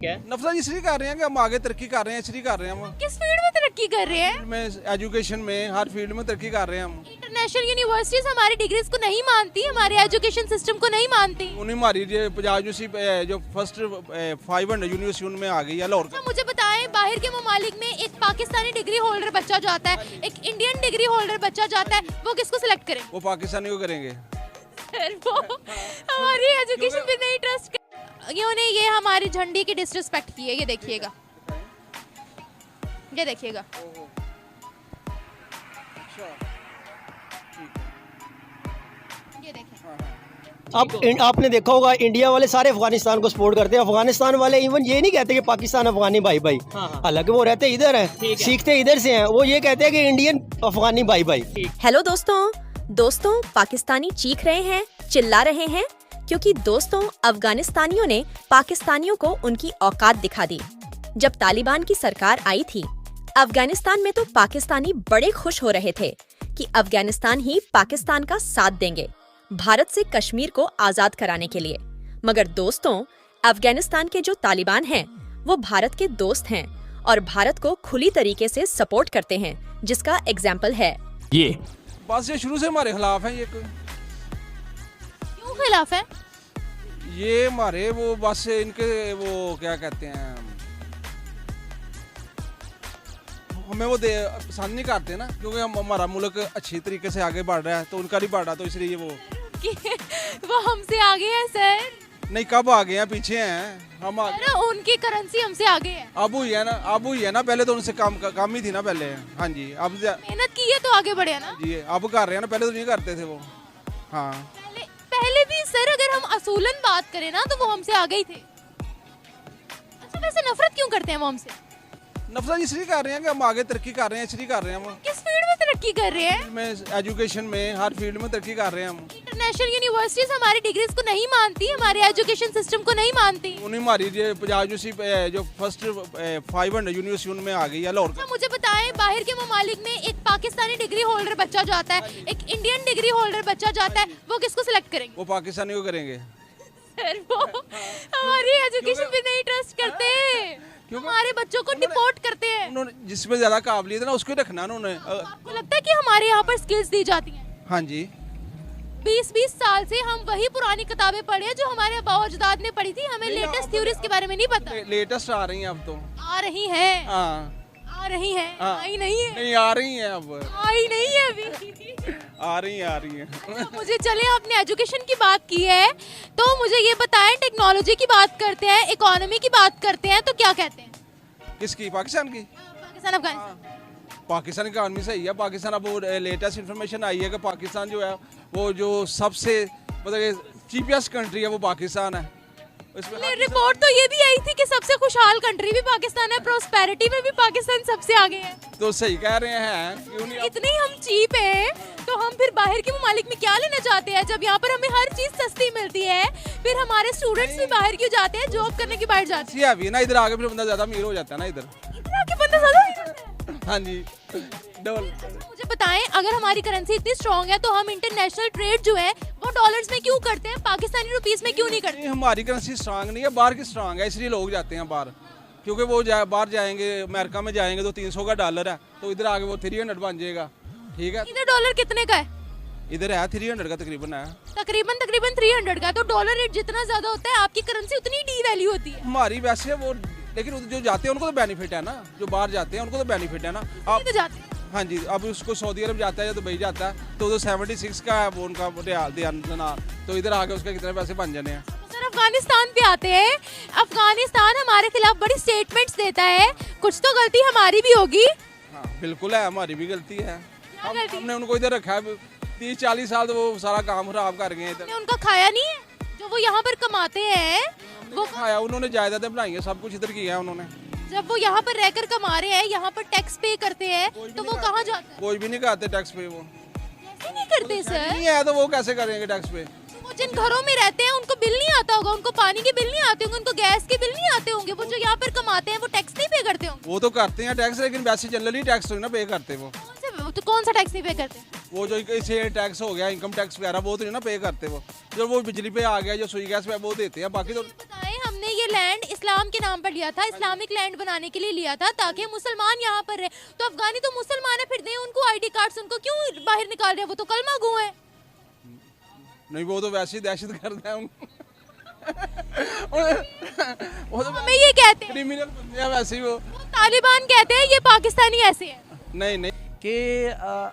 नफरत इसलिए कर रहे हैं कि हम आगे तरक्की कर रहे हैं, इसलिए कर रहे हैं हम। किस फील्ड में तरक्की कर रहे हैं? में एजुकेशन में, हर फील्ड में तरक्की कर रहे हैं हम। इंटरनेशनल यूनिवर्सिटीज हमारी डिग्रीज को नहीं मानती, हमारे एजुकेशन सिस्टम को नहीं मानती। उन्हें हमारी पंजाब यूनिवर्सिटी जो फर्स्ट 500 यूनिवर्सिटी उनमें आ गई है लाहौर। तो मुझे बताएं, बाहर के ममालिक में एक पाकिस्तानी डिग्री होल्डर बच्चा जो आता है, एक इंडियन डिग्री होल्डर बच्चा जो आता है, वो किसको सिलेक्ट करें? वो पाकिस्तानी को करेंगे। वो हमारी एजुकेशन पे नहीं ट्रस्ट। ये हमारी झंडी की डिसरिस्पेक्ट की है, ये देखिएगा, ये देखिएगा। ये देखें। आपने देखा होगा इंडिया वाले सारे अफगानिस्तान को सपोर्ट करते हैं। अफगानिस्तान वाले इवन ये नहीं कहते कि पाकिस्तान अफगानी भाई भाई, हालांकि वो रहते इधर हैं, सीखते इधर से हैं। वो ये कहते हैं कि इंडियन अफगानी भाई भाई। हेलो दोस्तों, पाकिस्तानी चीख रहे हैं, चिल्ला रहे हैं, क्योंकि दोस्तों अफगानिस्तानियों ने पाकिस्तानियों को उनकी औकात दिखा दी। जब तालिबान की सरकार आई थी, अफगानिस्तान में तो पाकिस्तानी बड़े खुश हो रहे थे कि अफगानिस्तान ही पाकिस्तान का साथ देंगे भारत से कश्मीर को आजाद कराने के लिए। मगर दोस्तों, अफगानिस्तान के जो तालिबान हैं, वो भारत के दोस्त हैं और भारत को खुली तरीके से सपोर्ट करते हैं, जिसका एग्जाम्पल है ये। बस ये शुरू से हमारे खिलाफ है। ये क्यों खिलाफ है? ये हमारे वो बस इनके वो क्या कहते हैं, हमें वो पसंद नहीं करते ना, क्योंकि हमारा मुल्क अच्छी तरीके से आगे बढ़ रहा है, तो उनका नहीं बढ़ रहा, तो इसलिए वो हमसे आगे है सर। नहीं, कब आगे हैं, पीछे हैं हम। उनकी करेंसी हमसे आगे है। अब हुई है ना, पहले तो उनसे काम ही थी ना पहले। हाँ जी, अब मेहनत की है तो आगे बढ़े ना जी, अब कर रहे हैं ना, पहले तो नहीं करते थे वो। हाँ, पहले भी सर, अगर हम असूलन बात करें ना, तो वो हमसे आगे ही थे। अच्छा, वैसे नफरत क्यों करते हैं वो हमसे? नफरत इसलिए कर रहे हैं कि हम आगे तरक्की कर रहे हैं, इसलिए कर रहे हैं हम। किस फील्ड में तरक्की कर रहे हैं? में एजुकेशन में, हर फील्ड में तरक्की कर रहे हैं हम। इंटरनेशनल यूनिवर्सिटीज हमारी डिग्रीज को नहीं मानती, हमारे एजुकेशन सिस्टम को नहीं मानती। उन्हें हमारी पंजाब यूनिवर्सिटी जो फर्स्ट 500 यूनिवर्सिटी उनमें आ गई है लाहौर। तो मुझे बताएं, बाहर के ममालिक में एक पाकिस्तानी डिग्री होल्डर बच्चा जो आता है, एक इंडियन डिग्री होल्डर बच्चा जो आता है, वो किसको सिलेक्ट करेंगे? वो पाकिस्तानी को करेंगे। सर, वो हमारी एजुकेशन पे नहीं ट्रस्ट करते, हमारे बच्चों को डिपोर्ट करते हैं। उन्होंने जिसमें ज्यादा काबिलियत है ना, उसको रखना ना उन्होंने। आपको लगता है कि हमारे यहाँ पर स्किल्स दी जाती हैं? हाँ जी, 20-20 साल से हम वही पुरानी किताबें पढ़े हैं जो हमारे आबाओ अजदाद ने पढ़ी थी। हमें लेटेस्ट थ्योरीज के बारे में नहीं पता। लेटेस्ट आ रही हैं अब तो। आ रही हैं। हाँ, आ रही हैं। आई नहीं है। नहीं, आ रही हैं अब। आई नहीं है अभी। आ रही हैं। तो मुझे चले, आपने एजुकेशन की बात की है, तो मुझे ये बताएं, टेक्नोलॉजी की बात करते हैं, इकोनॉमी की बात करते हैं, तो क्या कहते हैं? किसकी? पाकिस्तान की? पाकिस्तान अफगानिस्तान। पाकिस्तान की इकॉनमी सही है। पाकिस्तान अब लेटेस्ट इन्फॉर्मेशन आई है कि पाकिस्तान जो है वो जो सबसे मतलब चीपेस्ट कंट्री है, वो पाकिस्तान है। रिपोर्ट तो ये भी आई थी कि सबसे खुशहाल कंट्री भी पाकिस्तान है, प्रोस्पेरिटी में भी पाकिस्तान सबसे आगे है। तो सही कह रहे हैं, क्यों नहीं? इतने हम चीप हैं, तो हम फिर बाहर के ममालिक में क्या लेना चाहते हैं, जब यहाँ पर हमें हर चीज सस्ती मिलती है? फिर हमारे स्टूडेंट्स भी बाहर क्यों जाते हैं, जॉब करने के बाहर जाते हैं? अभी ना इधर आके फिर बंदा ज्यादा अमीर हो जाता है ना, इधर आके बंदा ज्यादा। हाँ जी, डबल। मुझे बताएं, अगर हमारी करेंसी इतनी स्ट्रॉन्ग है, तो हम इंटरनेशनल ट्रेड जो है वो डॉलर्स में क्यों करते हैं, पाकिस्तानी रुपीस में क्यों नहीं करते? हमारी करेंसी स्ट्रांग नहीं है, बाहर की स्ट्रांग है, इसलिए लोग जाते हैं बाहर। क्योंकि वो बाहर जाएंगे, अमेरिका में जाएंगे तो 300 का डॉलर है, तो इधर आके वो 300 बन जाएगा। ठीक है, इधर डॉलर कितने का है? इधर है 300 का तकरीबन है। तकरीबन 300 का। तो डॉलर रेट जितना ज्यादा होता है, आपकी करेंसी उतनी डी वैल्यू होती है। हमारी वैसे वो, लेकिन जो जाते हैं उनको तो बेनिफिट है ना, जो बाहर जाते हैं उनको तो बेनिफिट है ना। आप तो जाते हैं। हाँ जी, अब उसको सऊदी अरब जाता है या दुबई जाता है, तो 76 का है वो उनका दिनार, तो इधर आके उसके कितने पैसे बन जाने हैं। सर, अफगानिस्तान पे आते हैं। अफगानिस्तान हमारे खिलाफ बड़ी स्टेटमेंट्स देता है, कुछ तो गलती हमारी भी होगी। हाँ बिल्कुल है, हमारी भी गलती है। गलती? हमने उनको इधर रखा है 30-40 साल, तो वो सारा काम खराब कर गए इधर। उनका खाया नहीं है जो वो यहाँ पर कमाते हैं, वो खाया उन्होंने, जायदादें बनाई है, सब कुछ इधर किया है उन्होंने। जब वो यहाँ पर रहकर कमा रहे हैं, यहाँ पर टैक्स पे करते हैं, तो वो कहाँ जाते हैं? कोई भी नहीं करते टैक्स पे। वो कैसे नहीं करते सर? नहीं है तो वो कैसे करेंगे टैक्स पे? वो जिन घरों में रहते हैं उनको बिल नहीं आता होगा, उनको पानी के बिल नहीं आते होंगे, उनको गैस के बिल नहीं आते होंगे। वो जो यहाँ पर कमाते हैं वो टैक्स नहीं पे करते होंगे? वो तो करते हैं टैक्स, लेकिन वैसे जनरली टैक्स तो ना पे करते। वो तो कौन सा टैक्स नहीं पे करते? वो जो इसे टैक्स हो गया, इनकम टैक्स वगैरह, वो तो नहीं ना पे करते। वो जो वो बिजली पे आ गया, जो सुई गैस पे, वो देते हैं। बाकी तो बताएं, हमने हमने ये लैंड इस्लाम के नाम पर लिया था, इस्लामिक लैंड बनाने के लिए लिया था ताकि मुसलमान यहाँ पर रहे। तो अफगानी तो मुसलमान है, फिर दें उनको आईडी कार्ड्स, उनको क्यों बाहर निकाल रहे हैं? वो तो कलमा गो है। नहीं, वो तो वैसे ही दहशत गर्द है वो तो हमें ये कहते हैं, क्रिमिनल बंदे हैं वैसे ही वो। तालिबान कहते हैं ये पाकिस्तानी ऐसे है। नहीं नहीं, कि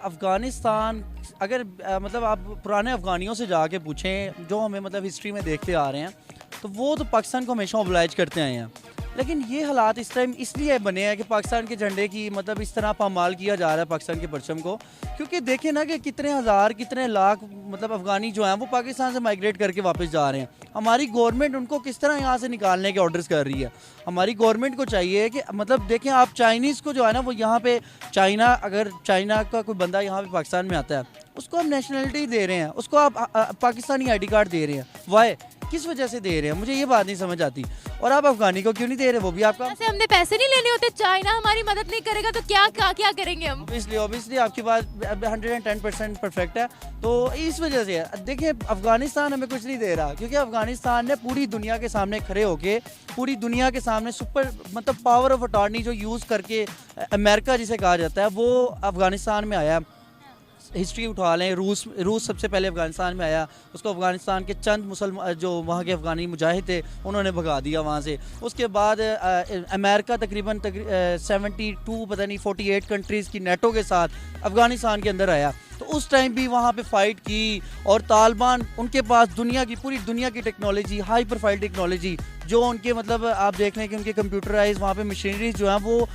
अफ़गानिस्तान अगर मतलब आप पुराने अफ़गानियों से जाके पूछें जो हमें मतलब हिस्ट्री में देखते आ रहे हैं, तो वो तो पाकिस्तान को हमेशा ओबलाइज करते आए हैं। लेकिन ये हालात इस टाइम इसलिए बने हैं कि पाकिस्तान के झंडे की मतलब इस तरह पामाल किया जा रहा है पाकिस्तान के परचम को, क्योंकि देखें ना कि कितने हज़ार कितने लाख मतलब अफ़गानी जो हैं वो पाकिस्तान से माइग्रेट करके वापस जा रहे हैं। हमारी गवर्नमेंट उनको किस तरह यहाँ से निकालने के ऑर्डर्स कर रही है। हमारी गवर्नमेंट को चाहिए कि मतलब देखें आप चाइनीज़ को जो है ना वो यहाँ पे अगर चाइना का कोई बंदा यहाँ पे पाकिस्तान में आता है उसको हम नेशनलिटी दे रहे हैं, उसको आप पाकिस्तानी आईडी कार्ड दे रहे हैं। वाई, किस वजह से दे रहे हैं? मुझे ये बात नहीं समझ आती। और आप अफगानी को क्यों नहीं दे रहे? वो भी आपका ऐसे हमने पैसे नहीं लेने होते, चाइना हमारी मदद नहीं करेगा तो क्या करेंगे हम? ऑब्वियसली आपकी बात 110% परफेक्ट है। तो इस वजह से देखिए अफगानिस्तान हमें कुछ नहीं दे रहा, क्योंकि अफगानिस्तान ने पूरी दुनिया के सामने खड़े होके पूरी दुनिया के सामने सुपर मतलब पावर ऑफ अटॉर्नी जो यूज़ करके अमेरिका जिसे कहा जाता है वो अफगानिस्तान में आया। हिस्ट्री उठा लें, रूस सबसे पहले अफगानिस्तान में आया, उसको अफगानिस्तान के चंद मुसलमान जो वहाँ के अफगानी मुजाहिद थे उन्होंने भगा दिया वहाँ से। उसके बाद अमेरिका तकरीबन 72 पता नहीं 48 कंट्रीज़ की नेटो के साथ अफगानिस्तान के अंदर आया। तो उस टाइम भी वहाँ पे फाइट की और तालिबान उनके पास पूरी दुनिया की टेक्नोलॉजी, हाई प्रोफाइल टेक्नोलॉजी जो उनके मतलब आप देख लें कि उनके कंप्यूटराइज वहाँ पे मशीनरीज जो हैं वो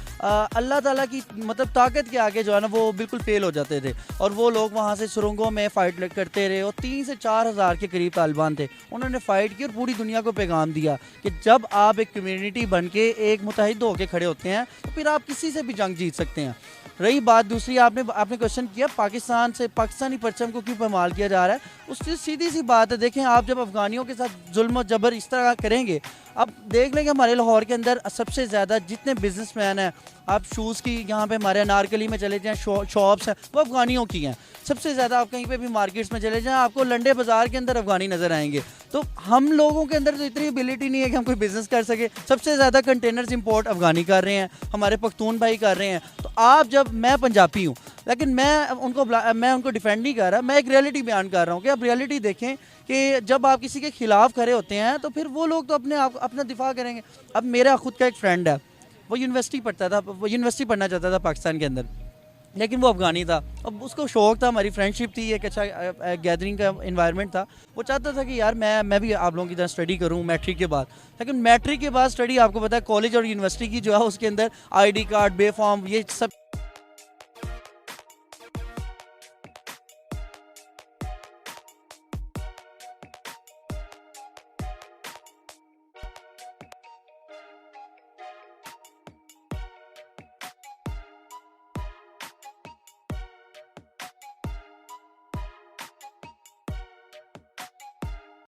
अल्लाह ताला की मतलब ताकत के आगे जो है ना वो बिल्कुल फेल हो जाते थे। और वो लोग वहाँ से सुरंगों में फ़ाइट करते रहे और 3 से 4 हज़ार के करीब तालिबान थे, उन्होंने फ़ाइट की और पूरी दुनिया को पैगाम दिया कि जब आप एक कम्युनिटी बन के एक मुतहिद होकर खड़े होते हैं तो फिर आप किसी से भी जंग जीत सकते हैं। रही बात दूसरी, आपने क्वेश्चन किया पाकिस्तान से पाकिस्तानी परचम को क्यों पामाल किया जा रहा है, उसकी सीधी सी बात है। देखें आप जब अफगानियों के साथ जुल्म और जबर इस तरह करेंगे, अब देख लेंगे हमारे लाहौर के अंदर सबसे ज़्यादा जितने बिजनेसमैन हैं, आप शूज़ की यहाँ पे हमारे अनारकली में चले जाएँ शॉप्स हैं वो अफगानियों की हैं सबसे ज़्यादा। आप कहीं पे भी मार्केट्स में चले जाएँ आपको लंडे बाज़ार के अंदर अफगानी नज़र आएंगे। तो हम लोगों के अंदर तो इतनी एबिलिटी नहीं है कि हम कोई बिज़नेस कर सके। सबसे ज़्यादा कंटेनर्स इंपोर्ट अफगानी कर रहे हैं, हमारे पख्तून भाई कर रहे हैं। तो आप जब मैं पंजाबी हूँ लेकिन मैं उनको डिफेंड नहीं कर रहा, मैं एक रियलिटी बयान कर रहा हूँ कि आप रियलिटी देखें कि जब आप किसी के खिलाफ खड़े होते हैं तो फिर वो लोग तो अपना दिफा करेंगे। अब मेरा खुद का एक फ्रेंड है, वो यूनिवर्सिटी पढ़ना चाहता था पाकिस्तान के अंदर, लेकिन वो अफगानी था। अब उसको शौक था, हमारी फ्रेंडशिप थी, एक अच्छा गैदरिंग का इन्वायरमेंट था। वो चाहता था कि यार मैं भी आप लोगों की तरह स्टडी करूं मैट्रिक के बाद। लेकिन मैट्रिक के बाद स्टडी आपको पता है कॉलेज और यूनिवर्सिटी की जो है उसके अंदर आईडी कार्ड, बे फॉर्म, ये सब